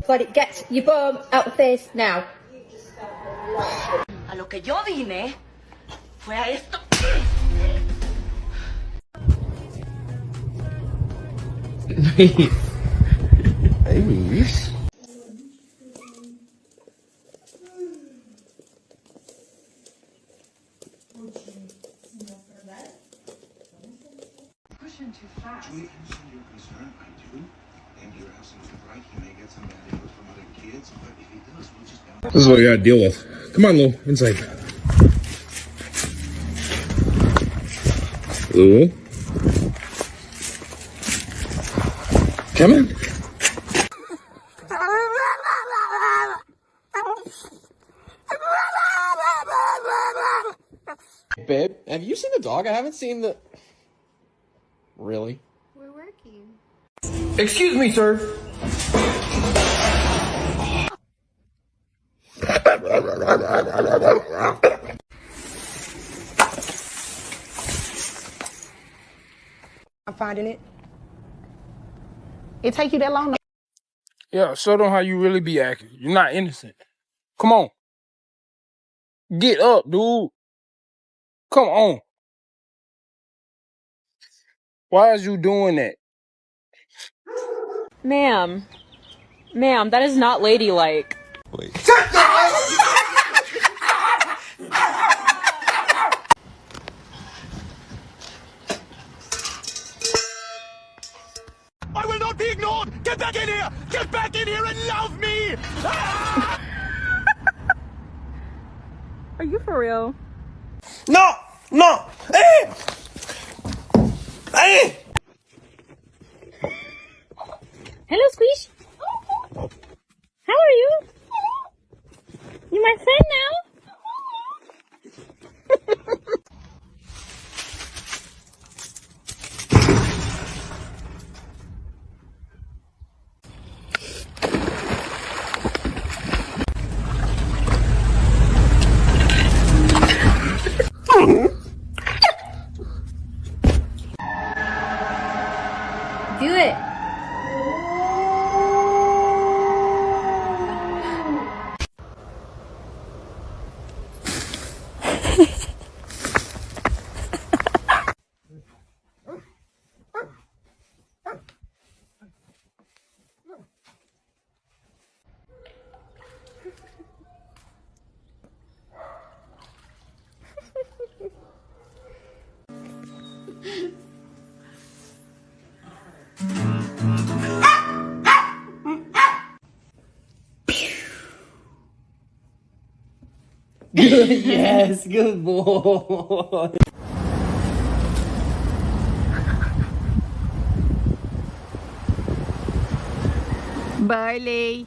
Buddy, get your bum out of face now. A lo que yo vine fue a esto. Amish. Pushing too fast. Julie, understand your concern. I do. And your house is right. He may get some bad news from other kids, but if he does, we'll just This is what you gotta deal with. Come on, Lou. Inside. Lou? Come on. Babe, have you seen the dog? I haven't seen the... Really? We're working. Excuse me, sir. I'm finding it. It take you that long? Yeah, show them how you really be acting. You're not innocent. Come on. Get up, dude. Come on. Why is you doing that? Ma'am. Ma'am, that is not ladylike. Wait. I will not be ignored! Get back in here! Get back in here and love me! Are you for real? No! No! Hey! Hey! Hello, Squish. How are you? You're my friend now? Do it. Yes, good boy. Barley.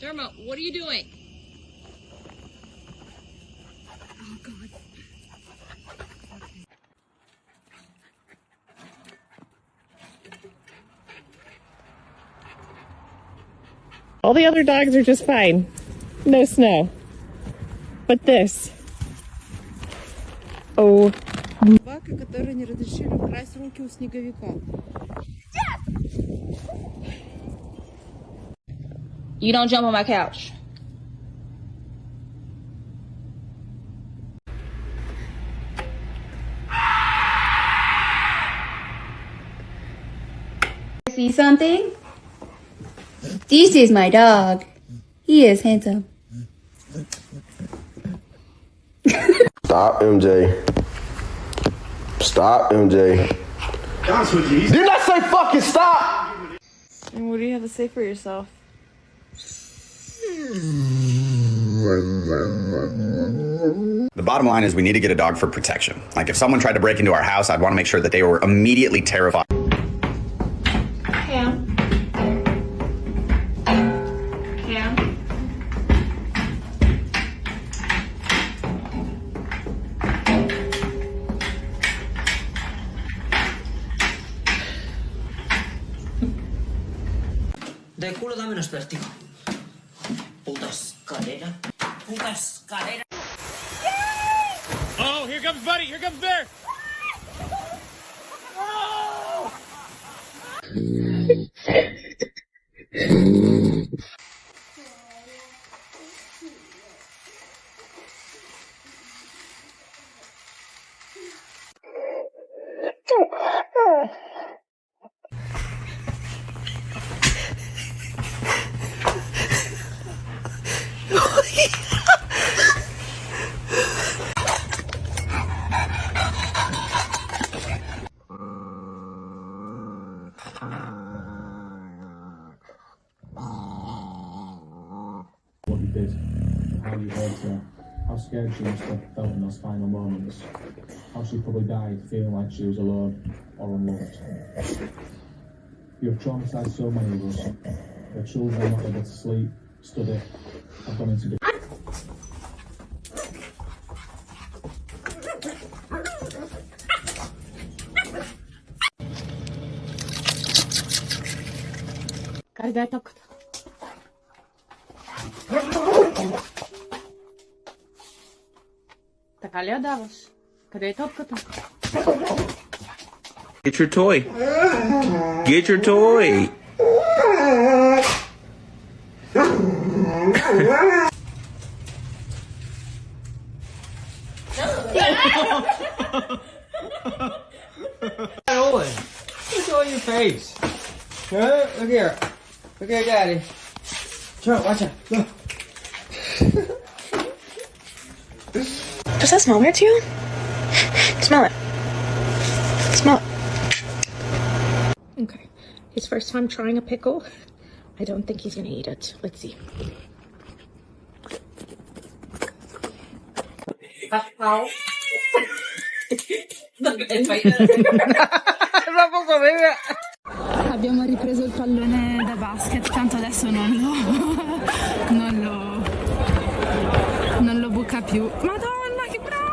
Dermot, what are you doing? Oh, God. All the other dogs are just fine. No snow. But this. Oh. Собака, которой не разрешили украсть руки у снеговика. You don't jump on my couch. See something? This is my dog. He is handsome. Stop, MJ. Stop, MJ. Didn't I say fucking stop? And what do you have to say for yourself? The bottom line is we need to get a dog for protection. Like if someone tried to break into our house, I'd want to make sure that they were immediately terrified. Cam. Cam. De culo dame menos vértigo. Puta escalera. Puta escalera. Yay! comes Buddy. Here comes Bear. What he did, how he hurt her, how scared she must have felt in those final moments, how she probably died feeling like she was alone or unloved. You have traumatized so many of us. Their children are not able to sleep, study, have gone into Къде е топката? Така ли я даваш? Къде е топката? Get your toy. Get your toy. Owen, what's on your face? Huh? Look here. Look here, Daddy. Joe, watch it. Look. Does that smell weird to you? Smell it. Smell it. Okay. His first time trying a pickle. I don't think he's gonna eat it. Let's see. Abbiamo ripreso il pallone da basket, tanto adesso non lo buca più. Madonna, che bravo!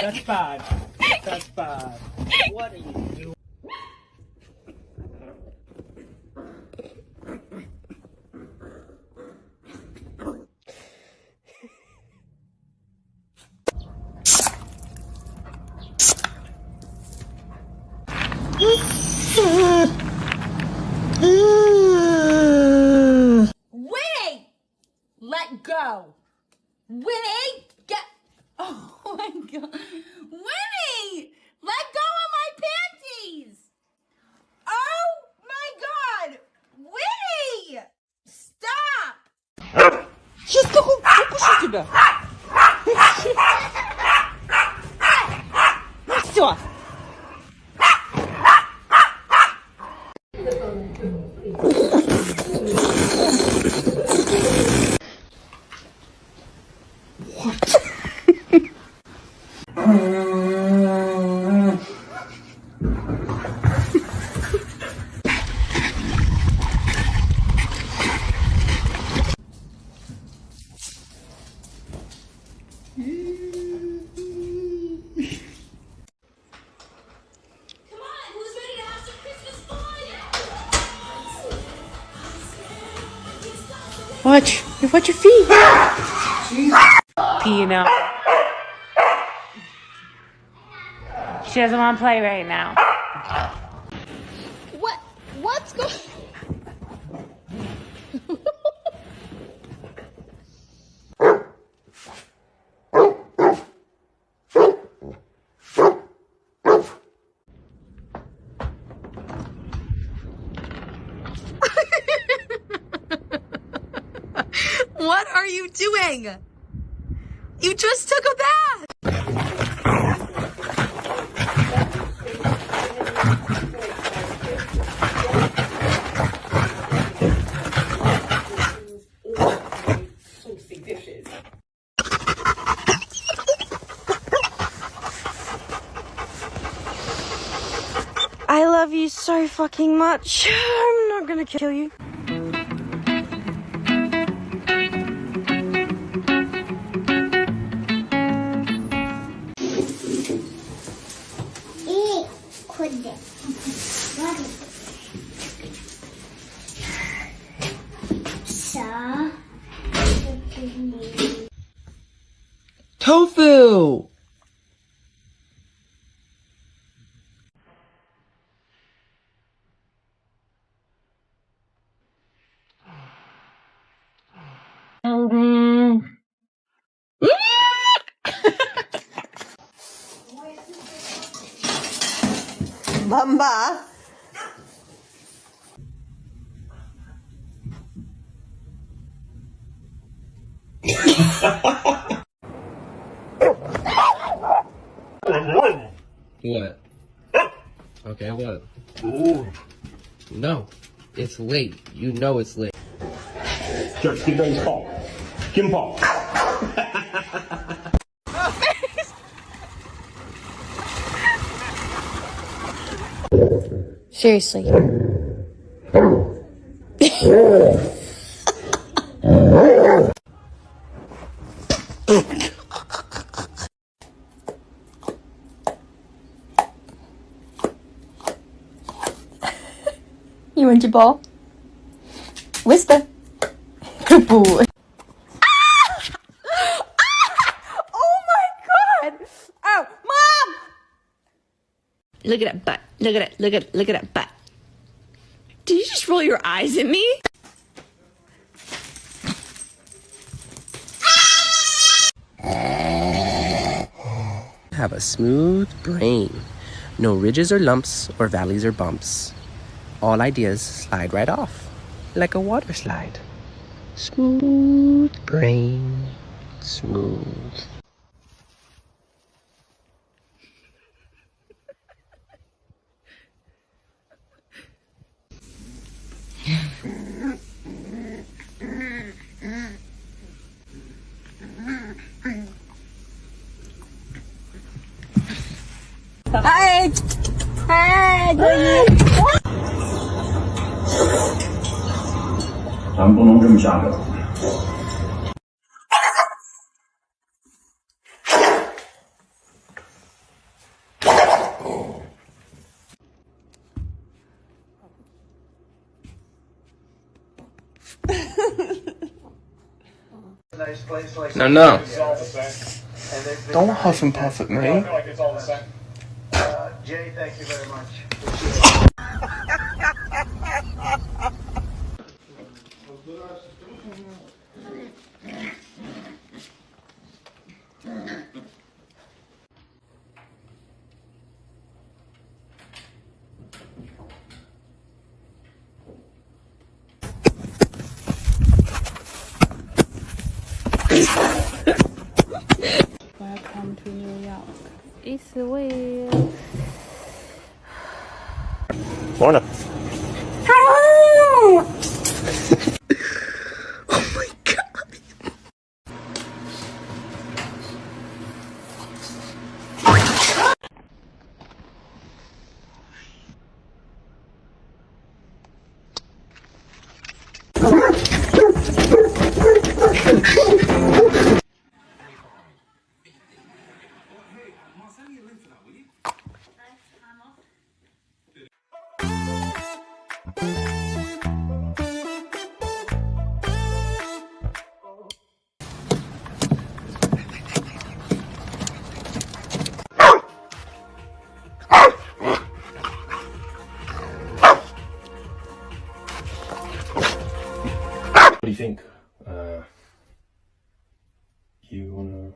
That's bad. That's bad. What are you doing? Winnie! Let go! Winnie! Get... Oh my god. Winnie! Let go of my panties! Oh my god! Winnie! Stop! Сейчас укушу тебя. Все. Watch your feet. Peeing out. She doesn't want to play right now. What's going? What are you doing? You just took a bath. I love you so fucking much. I'm not gonna kill you. Tofu! Mamba. What? Okay, what? No, it's late. You know it's late. Just give them pop. Give him pop. Seriously. You want your ball? Whisper. Good boy. Oh my god! Oh, Mom! Look at that butt. Look at it. Look at that butt. Did you just roll your eyes at me? Have a smooth brain. No ridges or lumps or valleys or bumps. All ideas slide right off, like a water slide. Smooth brain, smooth. Hi! Hi!咱们不能这么下手。No. Don't huff and puff at me. Jay, thank you very much. Welcome to New York. It's weird. Morning. you wanna?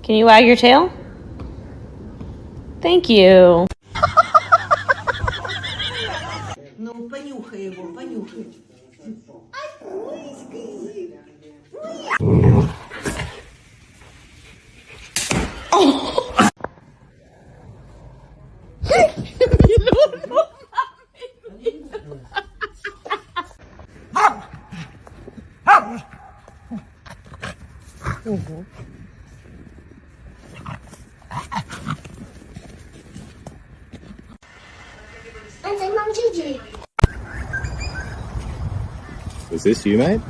Can you wag your tail? Thank you. Ну, понюхай его, понюхай. Was this you, mate?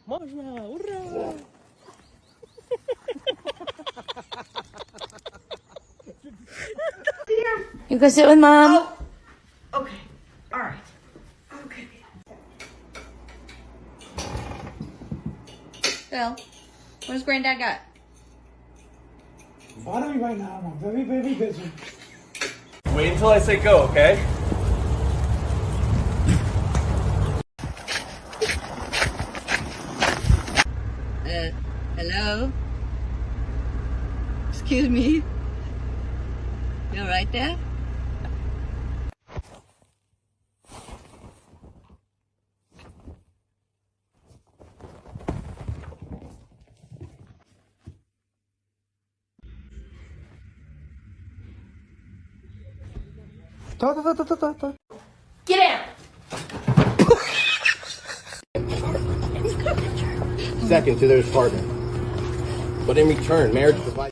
Можно! Ура! You go sit with Mom. Okay, all right. Okay. Phil, where's Granddad got? Follow me right now. I'm very, very busy. Wait until I say go, okay? Hello? Excuse me? You all right there? Get out! Second to their partner. But in return, marriage provides.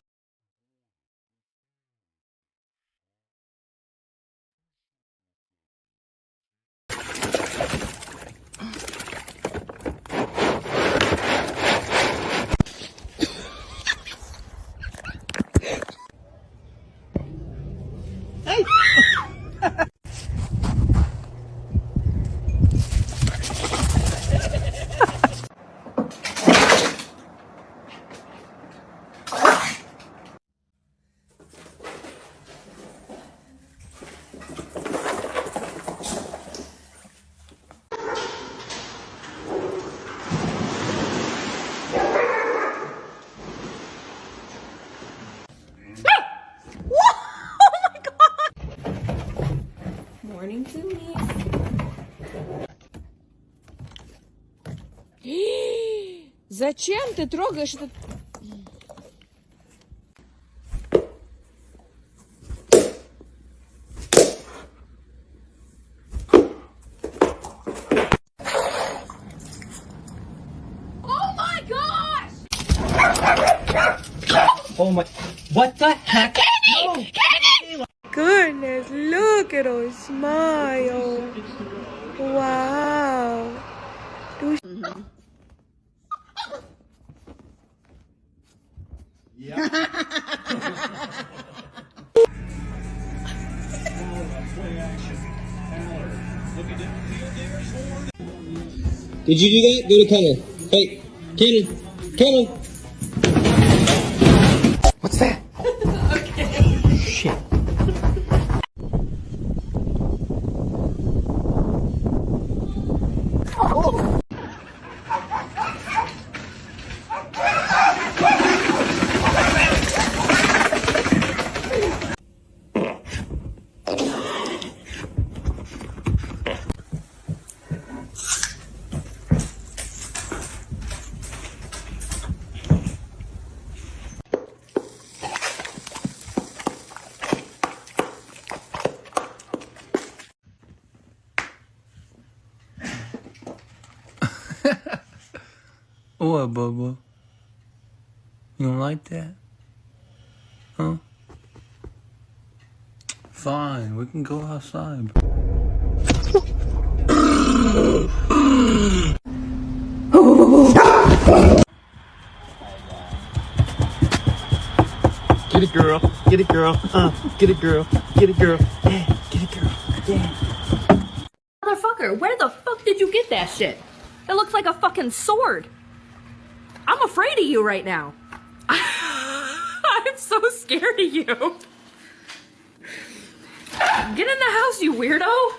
Morning to me. Зачем ты трогаешь этот... Oh my gosh! Oh my, what the heck? Kenny! Kenny! Goodness, look at her smile. Wow. Did you do that? Go to Kennel. Hey, Kennel. Kennel. What's that? Shit. What, Bubba? You don't like that? Huh? Fine, we can go outside. Get it, girl. Get it, girl. Get it, girl. Get it, girl. Yeah, get it, girl. Yeah. Motherfucker, where the fuck did you get that shit? It looks like a fucking sword. I'm afraid of you right now. I'm so scared of you. Get in the house, you weirdo.